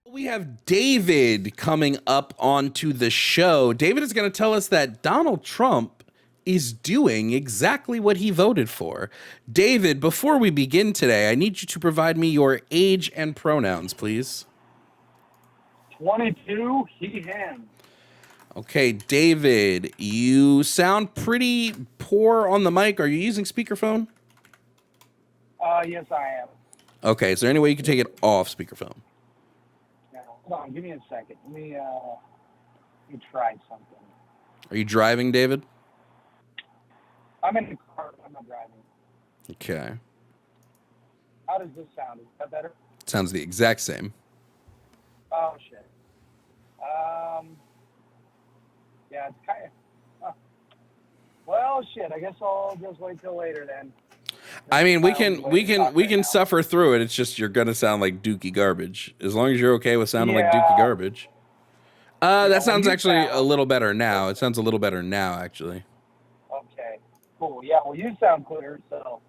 We have David coming up onto the show. David is going to tell us that Donald Trump is doing exactly what he voted for. David, before we begin today, I need you to provide me your age and pronouns, please. 22, he, him. Okay, David, you sound pretty poor on the mic. Are you using speakerphone? Yes, I am. Okay, is there any way you can take it off speakerphone? Hold on, give me a second. Let me try something. Are you driving, David? I'm in the car. I'm not driving. Okay. How does this sound? Is that better? Sounds the exact same. Oh, shit. Yeah, it's kind of... well, shit. I guess I'll just wait till later then. I mean, we can suffer through it. It's just you're gonna sound like dookie garbage. As long as you're okay with sounding like dookie garbage. That sounds actually a little better now. It sounds a little better now, actually. Okay, cool. Yeah, well, you sound clear, so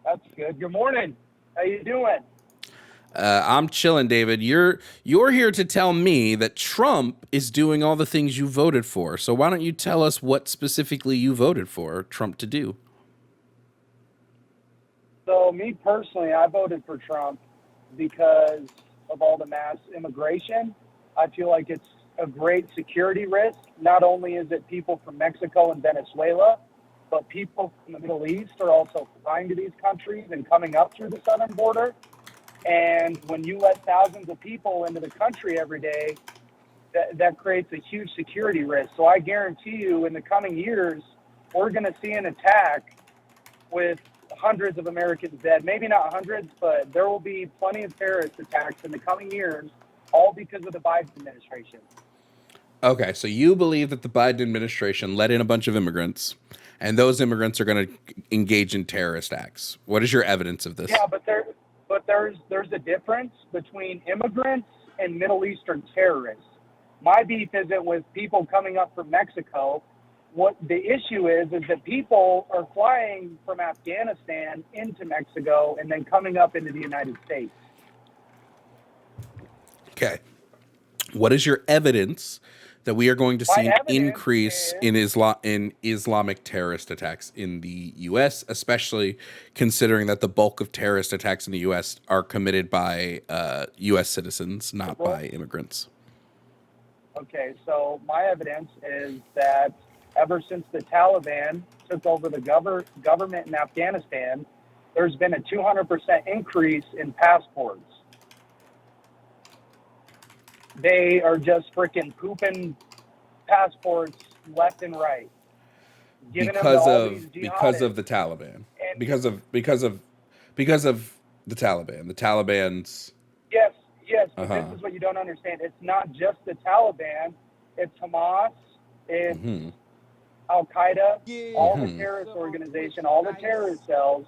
that's good. Good morning. How you doing? I'm chilling, David. You're here to tell me that Trump is doing all the things you voted for. So why don't you tell us what specifically you voted for Trump to do? So me personally, I voted for Trump because of all the mass immigration. I feel like it's a great security risk. Not only is it people from Mexico and Venezuela, but people from the Middle East are also flying to these countries and coming up through the southern border. And when you let thousands of people into the country every day, that creates a huge security risk. So I guarantee you in the coming years, we're going to see an attack with hundreds of Americans dead. Maybe not hundreds, but there will be plenty of terrorist attacks in the coming years, all because of the Biden administration. Okay, so you believe that the Biden administration let in a bunch of immigrants, and those immigrants are going to engage in terrorist acts. What is your evidence of this? Yeah, but there's a difference between immigrants and Middle Eastern terrorists. My beef isn't with people coming up from Mexico. What the issue is that people are flying from Afghanistan into Mexico and then coming up into the United States. Okay. What is your evidence that we are going to see an increase in Islamic terrorist attacks in the U.S., especially considering that the bulk of terrorist attacks in the U.S. are committed by U.S. citizens, not by immigrants? Okay, so my evidence is that ever since the Taliban took over the government in Afghanistan, there's been a 200% increase in passports. They are just freaking pooping passports left and right. Because of the Taliban. Because of the Taliban. The Taliban's... Yes, but this is what you don't understand. It's not just the Taliban. It's Hamas. It's Al-Qaeda. All the terrorist organization, all the terrorist cells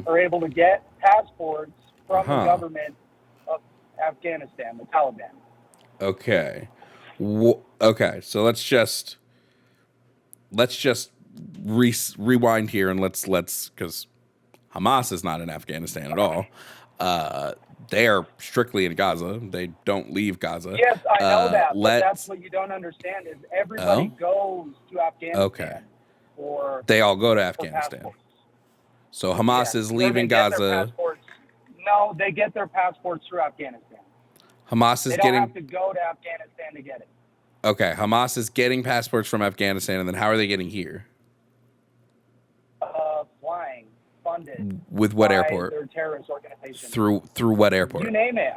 are able to get passports from the government of Afghanistan, the Taliban. Okay. Okay, so let's just rewind here and let's because Hamas is not in Afghanistan at all. They are strictly in Gaza. They don't leave Gaza. Yes, I know that. But that's what you don't understand is everybody goes to Afghanistan. Okay. They all go to Afghanistan. So Hamas is leaving Gaza. No, they get their passports through Afghanistan. Hamas is They don't have to go to Afghanistan to get it. Okay, Hamas is getting passports from Afghanistan, and then how are they getting here? Flying, funded. With what airport? Their terrorist organization. Through what airport? You name it.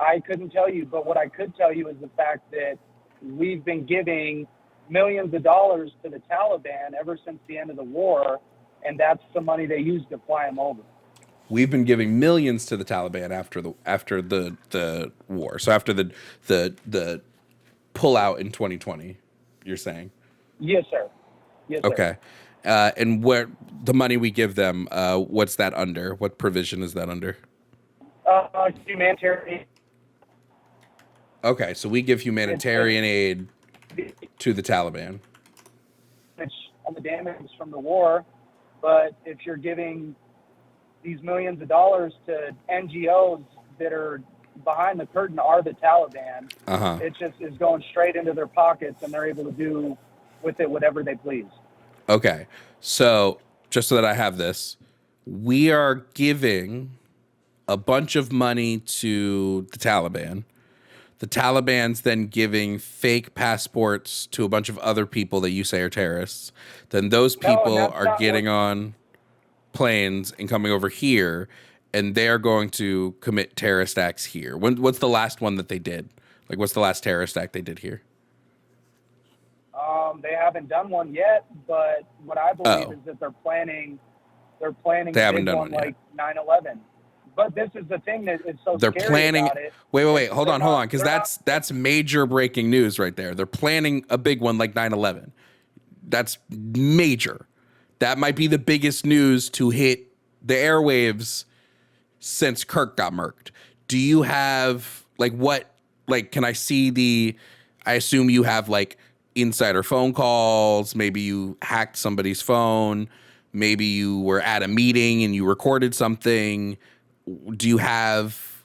I couldn't tell you, but what I could tell you is the fact that we've been giving millions of dollars to the Taliban ever since the end of the war, and that's the money they use to fly them over. We've been giving millions to the Taliban after the war. So after the pullout in 2020, you're saying? Yes, sir. Yes, sir. Okay. And where the money we give them, what's that under? What provision is that under? Humanitarian. Okay, so we give humanitarian aid to the Taliban. On the damage from the war, But if you're giving these millions of dollars to NGOs that are behind the curtain are the Taliban, it just is going straight into their pockets, and they're able to do with it whatever they please. Okay. So just so that I have this, we are giving a bunch of money to the Taliban. The Taliban's then giving fake passports to a bunch of other people that you say are terrorists. Then those people are getting on planes and coming over here, and they're going to commit terrorist acts here. What's the last one that they did? Like, what's the last terrorist act they did here? They haven't done one yet, but what I believe is that they're planning a big one like 9/11. But this is the thing that is so scary about it. Wait. Hold on. Because that's major breaking news right there. They're planning a big one like 9/11. That's major. That might be the biggest news to hit the airwaves since Kirk got murked. Do you have can I see I assume you have like insider phone calls. Maybe you hacked somebody's phone. Maybe you were at a meeting and you recorded something. Do you have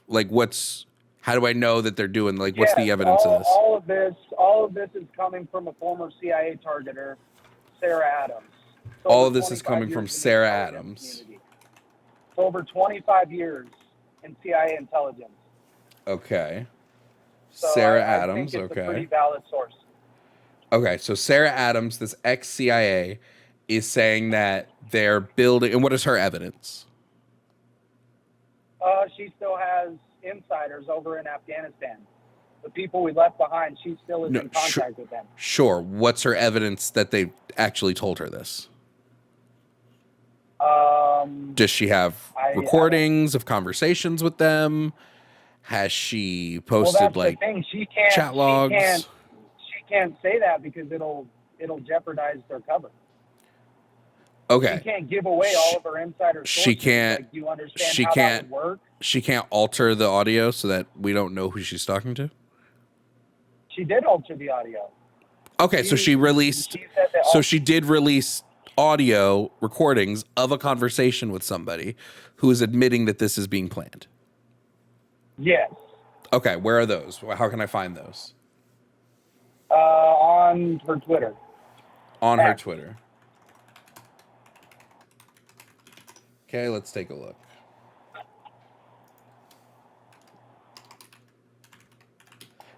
how do I know that they're doing what's the evidence of this? All of this is coming from a former CIA targeter, Sarah Adams. All of this is coming from Sarah Adams. For over 25 years in CIA intelligence. Okay. So Sarah I Adams, think it's okay. a pretty valid source. Okay, so Sarah Adams, this ex-CIA, is saying that they're building, and what is her evidence? She still has insiders over in Afghanistan. The people we left behind, she still is in contact with them. Sure. What's her evidence that they actually told her this? Does she have recordings of conversations with them? Has she posted chat logs? She can't say that because it'll jeopardize their cover. Okay. She can't give away all of her insider sources. She can't. You understand how that would work? She can't alter the audio so that we don't know who she's talking to? She did alter the audio. Okay, so she released. So she did release audio recordings of a conversation with somebody who is admitting that this is being planned. Yes. Okay, where are those? How can I find those? On her Twitter. On her Twitter. Okay, let's take a look.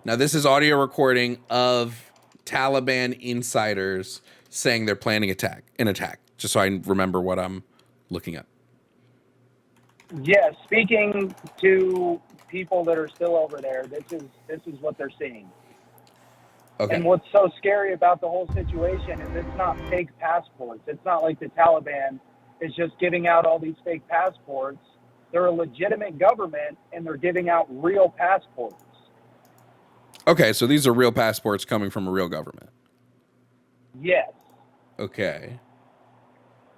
Now, this is audio recording of Taliban insiders saying they're planning an attack, just so I remember what I'm looking at. Yes, speaking to people that are still over there, this is what they're seeing. Okay. And what's so scary about the whole situation is it's not fake passports. It's not like the Taliban is just giving out all these fake passports. They're a legitimate government, and they're giving out real passports. Okay, so these are real passports coming from a real government. Yes. Okay.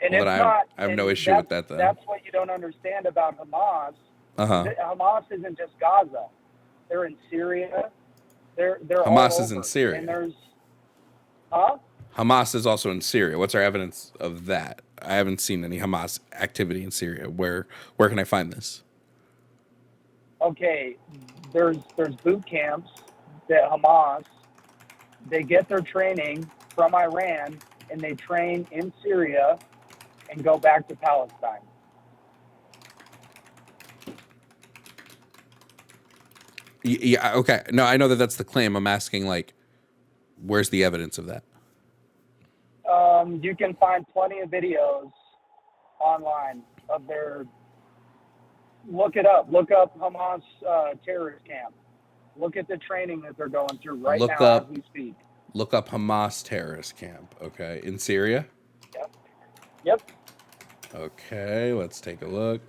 And well, I have no issue with that, then. That's what you don't understand about Hamas. Hamas isn't just Gaza. They're in Syria. They're Hamas is in Syria. And there's, Hamas is also in Syria. What's our evidence of that? I haven't seen any Hamas activity in Syria. Where can I find this? Okay, there's boot camps that Hamas, they get their training from Iran, and they train in Syria and go back to Palestine. Yeah, okay. No, I know that that's the claim. I'm asking, where's the evidence of that? You can find plenty of videos online of their... Look it up. Look up Hamas terrorist camp. Look at the training that they're going through now as we speak. Look up Hamas terrorist camp, okay? In Syria? Yep. Okay, let's take a look.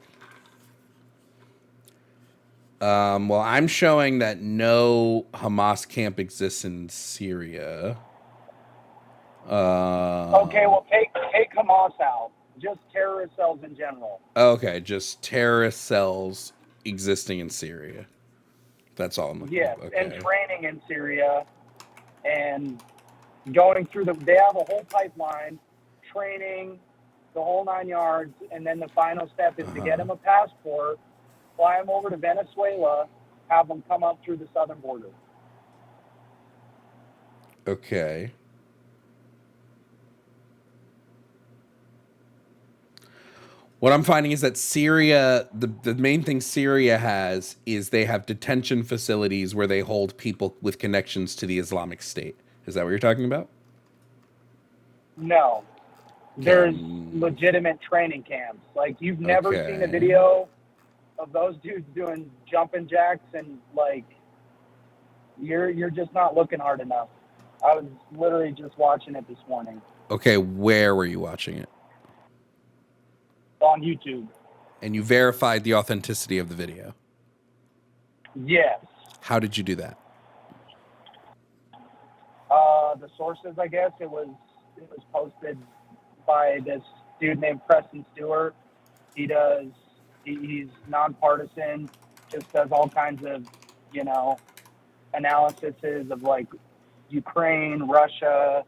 Well, I'm showing that no Hamas camp exists in Syria. Okay, well, take Hamas out. Just terrorist cells in general. Okay, just terrorist cells existing in Syria. That's all I'm looking at. Yes, and training in Syria and going through they have a whole pipeline, training, the whole 9 yards, and then the final step is to get him a passport, fly him over to Venezuela, have him come up through the southern border. Okay. What I'm finding is that Syria, the main thing Syria has is they have detention facilities where they hold people with connections to the Islamic State. Is that what you're talking about? No. There's legitimate training camps. Like, you've never seen a video of those dudes doing jumping jacks, and, like, you're just not looking hard enough. I was literally just watching it this morning. Okay, where were you watching it? On YouTube. And you verified the authenticity of the video? Yes. How did you do that? The sources, I guess, it was posted by this dude named Preston Stewart. He's nonpartisan, just does all kinds of, analyses of, like, Ukraine, Russia,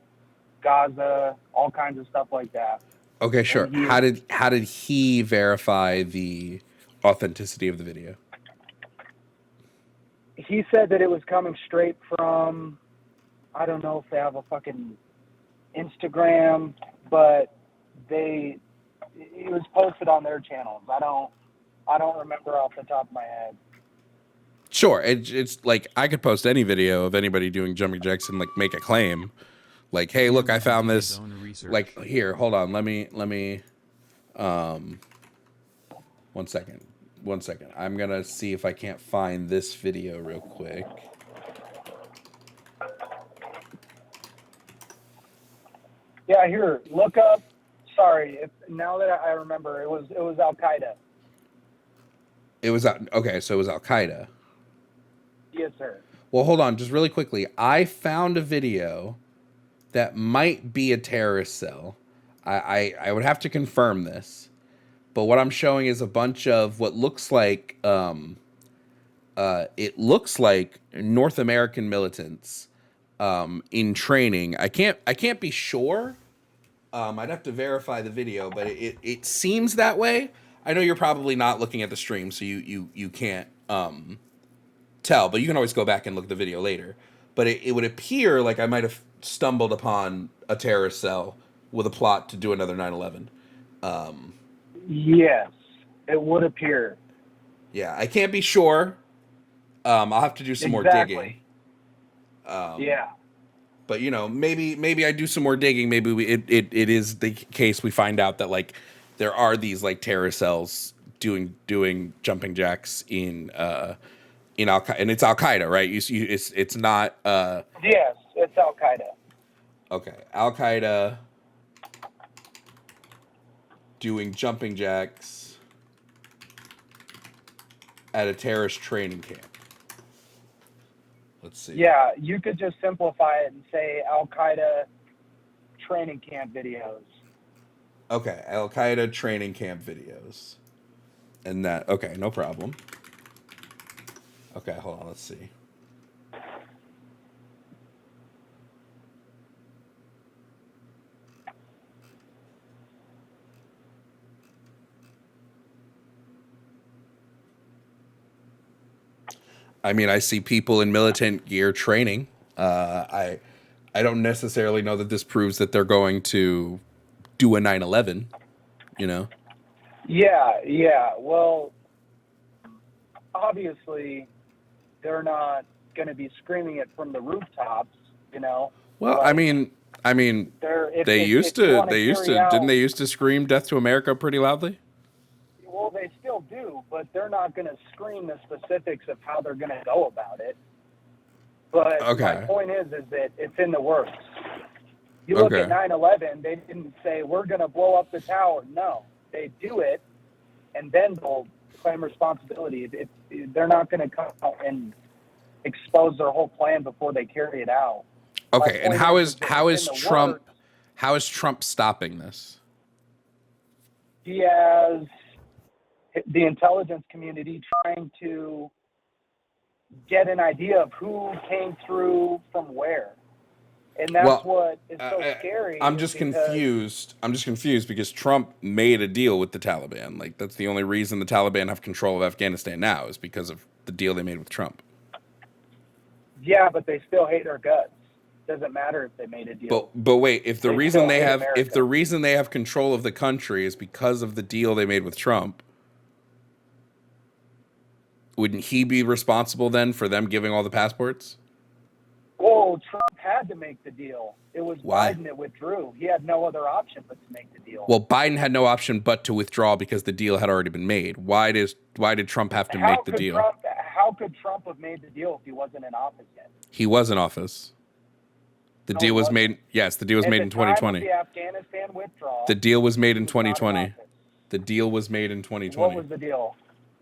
Gaza, all kinds of stuff like that. Okay, sure. How did he verify the authenticity of the video? He said that it was coming straight from, I don't know if they have a fucking Instagram, but it was posted on their channels. I don't remember off the top of my head. Sure, it's like I could post any video of anybody doing jumping jacks and, like, make a claim. Like, hey, look, I found this. Like, here, hold on. Let me, 1 second. I'm going to see if I can't find this video real quick. Yeah, here, look up. Sorry, now that I remember, it was Al-Qaeda. It was, okay, so it was Al-Qaeda. Yes, sir. Well, hold on, just really quickly. I found a video that might be a terrorist cell. I would have to confirm this, but what I'm showing is a bunch of what looks like it looks like North American militants in training. I can't be sure. I'd have to verify the video, but it seems that way. I know you're probably not looking at the stream, so you can't tell, but you can always go back and look at the video later. But it would appear like I might have stumbled upon a terrorist cell with a plot to do another 9/11. Yes, it would appear. Yeah, I can't be sure. I'll have to do some more digging. Yeah. But, maybe I do some more digging. Maybe it is the case we find out that, like, there are these, like, terrorist cells doing jumping jacks in Al-Qaeda, and it's Al-Qaeda, right? It's not. Yes, it's Al-Qaeda. Okay, Al-Qaeda doing jumping jacks at a terrorist training camp. Let's see. Yeah, you could just simplify it and say Al-Qaeda training camp videos. Okay, Al-Qaeda training camp videos. And that, okay, no problem. Okay, hold on, let's see. I mean, I see people in militant gear training. I don't necessarily know that this proves that they're going to do a 9/11, Yeah. Well, obviously, they're not going to be screaming it from the rooftops, Well, like, I mean, they used to. Didn't they used to scream "Death to America" pretty loudly? Well, they still do, but they're not going to scream the specifics of how they're going to go about it. But my point is that it's in the works. You look at 9/11, they didn't say, we're going to blow up the tower. No, they do it, and then they'll claim responsibility. They're not going to come out and expose their whole plan before they carry it out. Okay, and how is Trump stopping this? He has the intelligence community trying to get an idea of who came through from where. And that's what is so scary. I'm just confused. I'm just confused because Trump made a deal with the Taliban. Like, that's the only reason the Taliban have control of Afghanistan now is because of the deal they made with Trump. Yeah, but they still hate our guts. Doesn't matter if they made a deal. But wait, if the reason they have control of the country is because of the deal they made with Trump, wouldn't he be responsible then for them giving all the passports? Well, Trump had to make the deal. It was Biden that withdrew. He had no other option but to make the deal. Well, Biden had no option but to withdraw because the deal had already been made. Why did Trump have to make the deal? How could Trump have made the deal if he wasn't in office yet? He was in office. The deal was made. Yes, the deal was made in 2020. The Afghanistan withdrawal. The deal was made in 2020. The deal was made in 2020. What was the deal?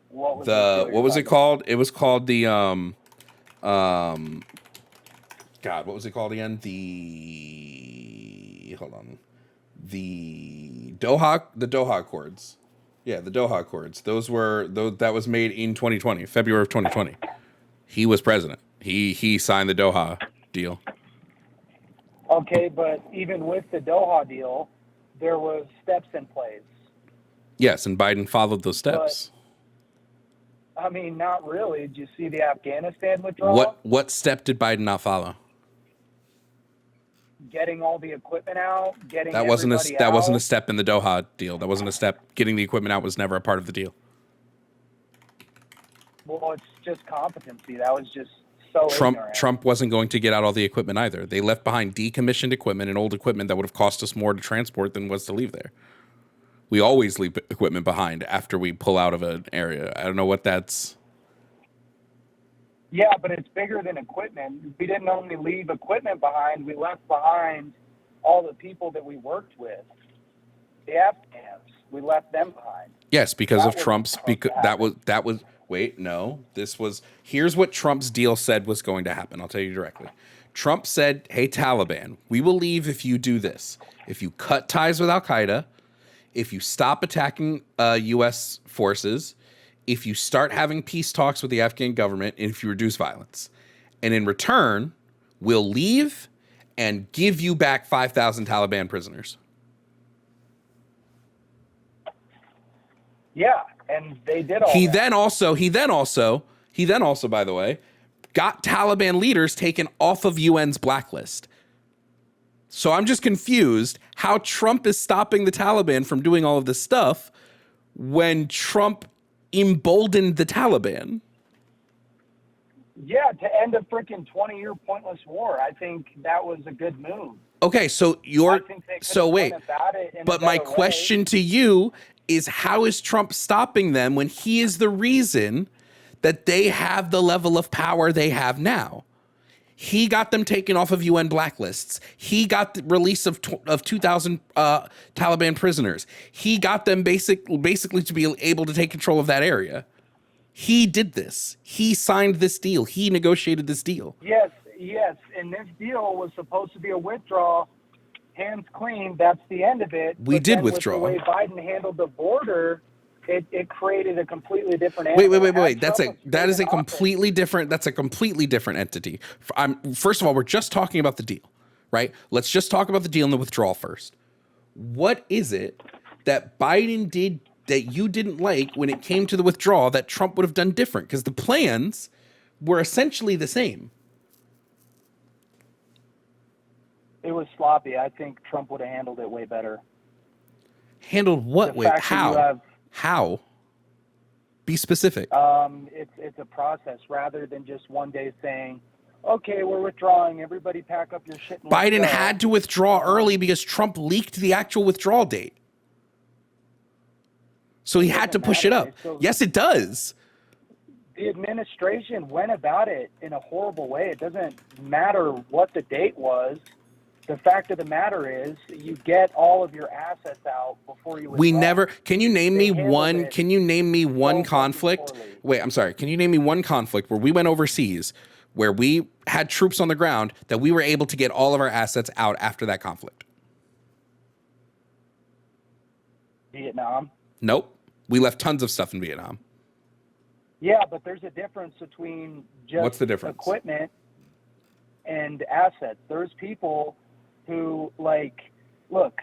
What was it called? It was called the God, what was it called again? The Doha Accords. Yeah, the Doha Accords. That was made in 2020, February of 2020. He was president. He signed the Doha deal. Okay, but even with the Doha deal, there was steps in place. Yes, and Biden followed those steps. But, I mean, not really. Did you see the Afghanistan withdrawal? What step did Biden not follow? Getting all the equipment out, that wasn't a step in the Doha deal. That wasn't a step. Getting the equipment out was never a part of the deal. Well, it's just competency. That was just so ignorant. Trump wasn't going to get out all the equipment either. They left behind decommissioned equipment and old equipment that would have cost us more to transport than was to leave there. We always leave equipment behind after we pull out of an area. I don't know what that's. Yeah, but it's bigger than equipment. We didn't only leave equipment behind. We left behind all the people that we worked with. The Afghans. We left them behind. Yes, because of Trump's. Here's what Trump's deal said was going to happen. I'll tell you directly. Trump said, "Hey, Taliban, we will leave if you do this. If you cut ties with Al Qaeda, if you stop attacking U.S. forces, if you start having peace talks with the Afghan government, and if you reduce violence. And in return, we'll leave and give you back 5,000 Taliban prisoners." Yeah, and they did all He that. then also, by the way, got Taliban leaders taken off of UN's blacklist. So I'm just confused how Trump is stopping the Taliban from doing all of this stuff when Trump emboldened the Taliban. Yeah, to end a freaking 20-year pointless war. I think that was a good move. Okay, so but my question to you is, how is Trump stopping them when he is the reason that they have the level of power they have now? He got them taken off of UN blacklists. He got the release of 2,000 Taliban prisoners. He got them basically to be able to take control of that area. He did this. He signed this deal. He negotiated this deal. Yes. And this deal was supposed to be a withdrawal, hands clean. That's the end of it. We did withdraw. With the way Biden handled the border, it created a completely different entity. Wait. That's a completely different entity. First of all, we're just talking about the deal, right? Let's just talk about the deal and the withdrawal first. What is it that Biden did that you didn't like when it came to the withdrawal that Trump would have done different? Because the plans were essentially the same. It was sloppy. I think Trump would have handled it way better. Handled what? Wait, how? How? Be specific. It's a process rather than just one day saying, "Okay, we're withdrawing. Everybody pack up your shit." Biden had to withdraw early because Trump leaked the actual withdrawal date. So he had to push it up. Yes, it does. The administration went about it in a horrible way. It doesn't matter what the date was. The fact of the matter is, you get all of your assets out before you withdraw. Can you name me one conflict? Wait, I'm sorry. Can you name me one conflict where we went overseas, where we had troops on the ground, that we were able to get all of our assets out after that conflict? Vietnam? Nope. We left tons of stuff in Vietnam. Yeah, but there's a difference between just What's the difference? Equipment and assets. There's people who, like, look,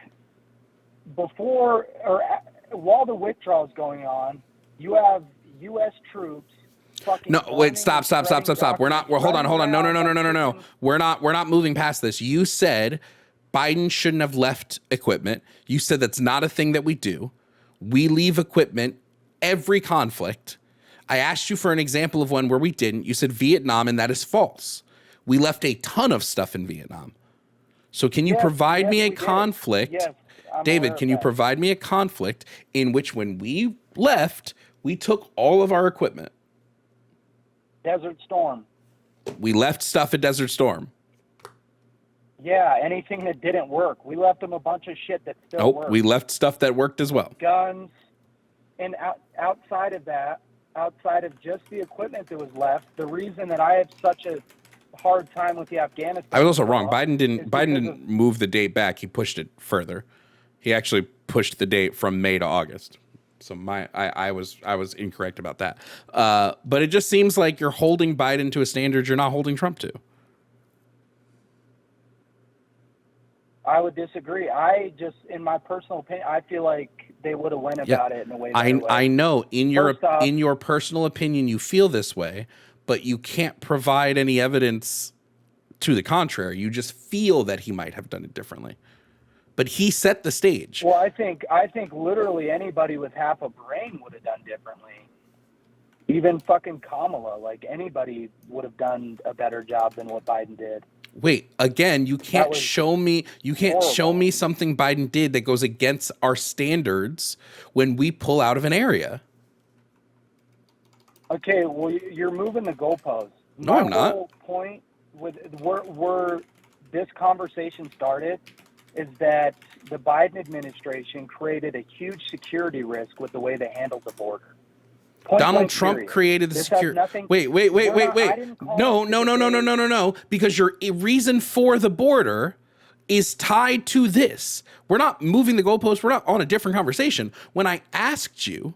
before or while the withdrawal is going on, you have U.S. troops fucking. No, wait, stop. We're hold on. No. We're not moving past this. You said Biden shouldn't have left equipment. You said that's not a thing that we do. We leave equipment every conflict. I asked you for an example of one where we didn't. You said Vietnam, and that is false. We left a ton of stuff in Vietnam. So can you provide me a conflict? Yes, David, can you provide me a conflict in which when we left, we took all of our equipment? Desert Storm. We left stuff at Desert Storm. Yeah, anything that didn't work. We left them a bunch of shit that still worked. We left stuff that worked as well. Guns. And outside of that, outside of just the equipment that was left, the reason that I have such a hard time with the Afghanistan. I was also wrong. Biden didn't move the date back. He pushed it further. He actually pushed the date from May to August. So I was incorrect about that. But it just seems like you're holding Biden to a standard you're not holding Trump to. I would disagree. I just, in my personal opinion, I feel like they would have went about it in a way. I know in your personal opinion you feel this way, but you can't provide any evidence to the contrary. You just feel that he might have done it differently. But he set the stage. Well, I think literally anybody with half a brain would have done differently. Even fucking Kamala, like anybody would have done a better job than what Biden did. Wait, again, you can't show me something Biden did that goes against our standards when we pull out of an area. Okay, well, you're moving the goalposts. No, I'm not. My whole point with where this conversation started is that the Biden administration created a huge security risk with the way they handled the border. Donald Trump created the security. Wait. No. Because your reason for the border is tied to this. We're not moving the goalposts. We're not on a different conversation. When I asked you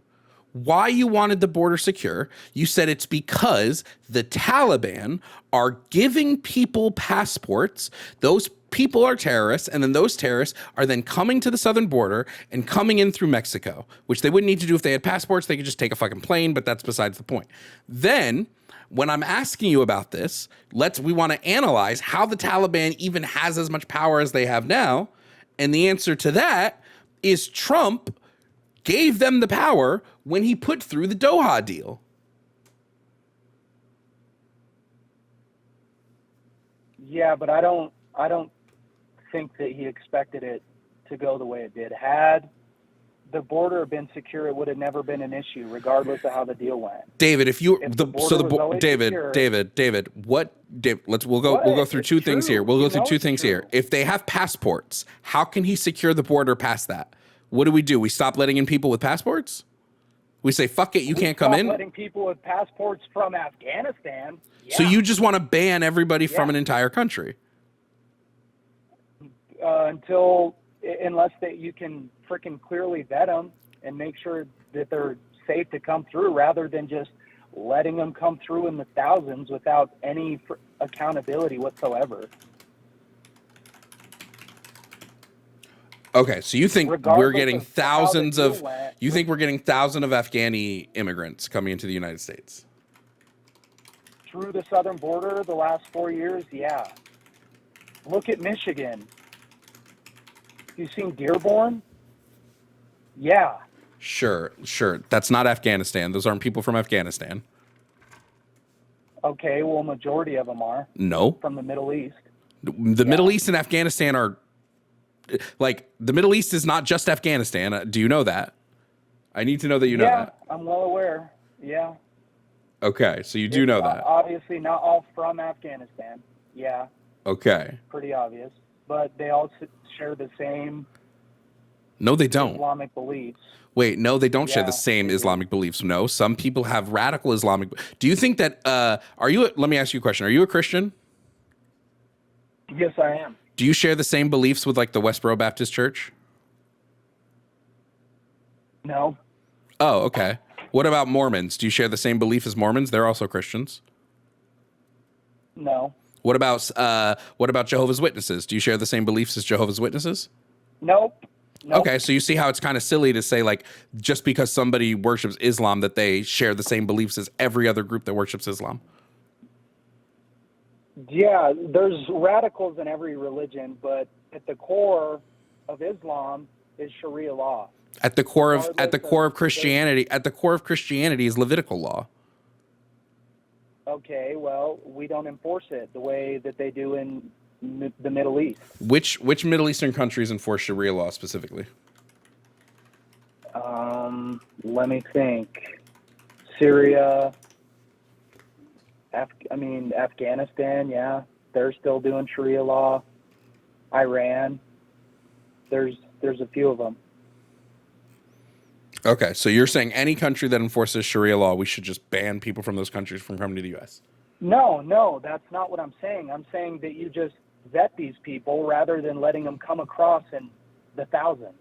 why you wanted the border secure, you said it's because the Taliban are giving people passports. Those people are terrorists, and then those terrorists are then coming to the southern border and coming in through Mexico, which they wouldn't need to do if they had passports. They could just take a fucking plane, but that's besides the point. Then, when I'm asking you about this, we want to analyze how the Taliban even has as much power as they have now, and the answer to that is Trump gave them the power when he put through the Doha deal. Yeah, but I don't think that he expected it to go the way it did. Had the border been secure, it would have never been an issue, regardless of how the deal went. David, we'll go through two things here. We'll go through two things here. If they have passports, how can he secure the border past that? What do? We stop letting in people with passports? We say, fuck it, you can't come in? Letting people with passports from Afghanistan. Yeah. So you just want to ban everybody from an entire country? Unless you can freaking clearly vet them and make sure that they're safe to come through, rather than just letting them come through in the thousands without any accountability whatsoever. Okay, so you think we're getting thousands of Afghani immigrants coming into the United States? Through the southern border the last 4 years, yeah. Look at Michigan. You seen Dearborn? Yeah. Sure. That's not Afghanistan. Those aren't people from Afghanistan. Okay, well, majority of them are. No. From the Middle East. The Middle East and Afghanistan are... Like, the Middle East is not just Afghanistan. Do you know that? I need to know that you know that. Yeah, I'm well aware. Yeah. Okay, so you do know that. Obviously, not all from Afghanistan. Yeah. Okay. Pretty obvious. But they all share the same... No, they don't. Islamic beliefs. Wait, no, they don't share the same Islamic beliefs. No, some people have radical Islamic... Do you think that... let me ask you a question. Are you a Christian? Yes, I am. Do you share the same beliefs with, like, the Westboro Baptist Church? No. Oh, okay. What about Mormons? Do you share the same belief as Mormons? They're also Christians. No. What about Jehovah's Witnesses? Do you share the same beliefs as Jehovah's Witnesses? Nope. Okay, so you see how it's kind of silly to say, like, just because somebody worships Islam that they share the same beliefs as every other group that worships Islam. Yeah, there's radicals in every religion, but at the core of Islam is Sharia law. At the core of Christianity is Levitical law. Okay, well, we don't enforce it the way that they do in the Middle East. Which Middle Eastern countries enforce Sharia law specifically? Let me think. Syria, Afghanistan, yeah, they're still doing Sharia law. Iran, there's a few of them. Okay, so you're saying any country that enforces Sharia law, we should just ban people from those countries from coming to the U.S.? No, that's not what I'm saying. I'm saying that you just vet these people rather than letting them come across in the thousands.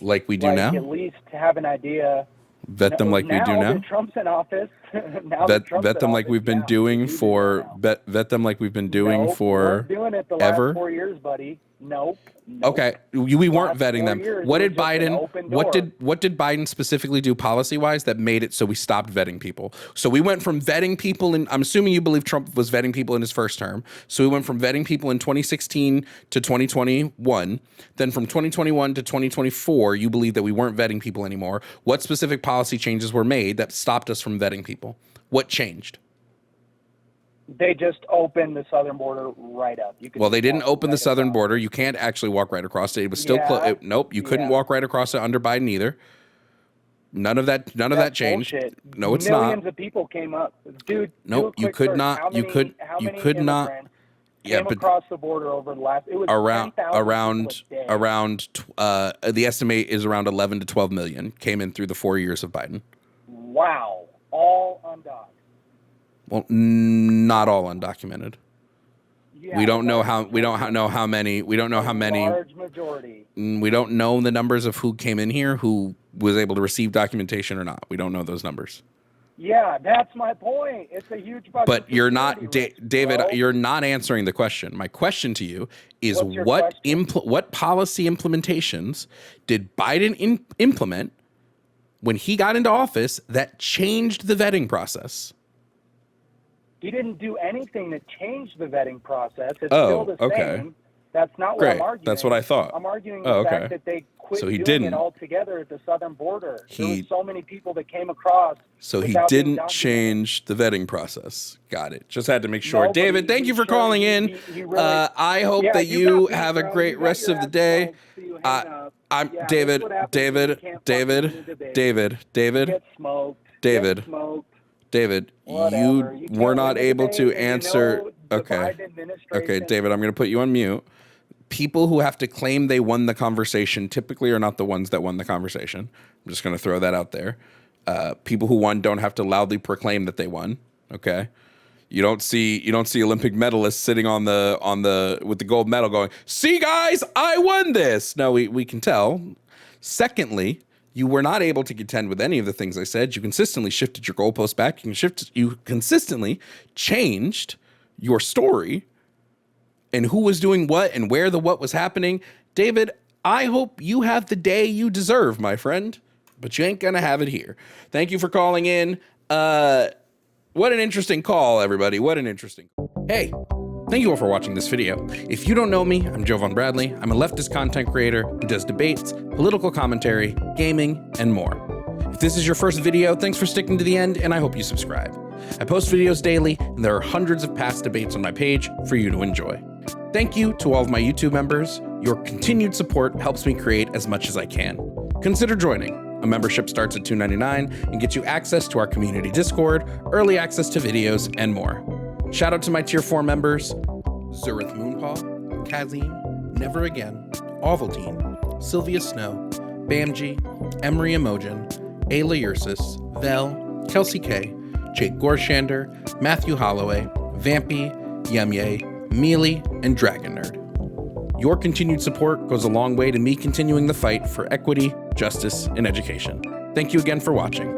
Like we do now? At least to have an idea. Vet them like we do now? That Trump's in office. Vet them like we've been doing for vet them like we've been doing for doing it the ever? last 4 years, buddy. Nope. Okay, we weren't vetting them. What did What did Biden specifically do policy-wise that made it so we stopped vetting people? So we went from vetting people in, I'm assuming you believe Trump was vetting people in his first term. So we went from vetting people in 2016 to 2021. Then from 2021 to 2024, you believe that we weren't vetting people anymore. What specific policy changes were made that stopped us from vetting people? What changed? They just opened the southern border right up. Well, they didn't open the southern border. You can't actually walk right across it. It was still closed. Nope, you couldn't walk right across it under Biden either. None of that changed. Bullshit. No, it's Millions not. of people came up. Dude, nope, you could not. How You could not. Yeah, came across the border over the last. It was around. The estimate is around 11 to 12 million came in through the 4 years of Biden. Wow, all undocumented. Well, not all undocumented. Yeah, we don't know how many. We don't know how many. Large majority. We don't know the numbers of who came in here, who was able to receive documentation or not. We don't know those numbers. Yeah, that's my point. It's a huge bucket. But you're not, David. You're not answering the question. My question to you is: what policy implementations did Biden implement when he got into office that changed the vetting process? He didn't do anything to change the vetting process. It's still the same. That's not what I'm arguing. That's what I thought. I'm arguing the fact that they quit doing it altogether at the southern border. There were so many people that came across. So he didn't change the vetting process. Got it. Just had to make sure. No, David, thank you for calling in. I hope that you have a great rest of the day. I'm David. David, you were not able to answer. Okay, David, I'm going to put you on mute. People who have to claim they won the conversation typically are not the ones that won the conversation. I'm just going to throw that out there. People who won don't have to loudly proclaim that they won. Okay, you don't see Olympic medalists sitting on the with the gold medal going, "See, guys, I won this." No, we can tell. Secondly, you were not able to contend with any of the things I said. You consistently shifted your goalpost back. You consistently changed your story and who was doing what and where the what was happening. David, I hope you have the day you deserve, my friend, but you ain't gonna have it here. Thank you for calling in. What an interesting call, everybody. What an interesting call. Hey, thank you all for watching this video. If you don't know me, I'm Jovan Bradley. I'm a leftist content creator who does debates, political commentary, gaming, and more. If this is your first video, thanks for sticking to the end, and I hope you subscribe. I post videos daily, and there are hundreds of past debates on my page for you to enjoy. Thank you to all of my YouTube members. Your continued support helps me create as much as I can. Consider joining. A membership starts at $2.99 and gets you access to our community Discord, early access to videos, and more. Shout out to my Tier 4 members, Zurith Moonpaw, Kazim, Never Again, Ovaltine, Sylvia Snow, Bamji, Emery Emojin, Ayla Ursus, Vel, Kelsey K, Jake Gorshander, Matthew Holloway, Vampy, Yemye, Mealy, and Dragon Nerd. Your continued support goes a long way to me continuing the fight for equity, justice, and education. Thank you again for watching.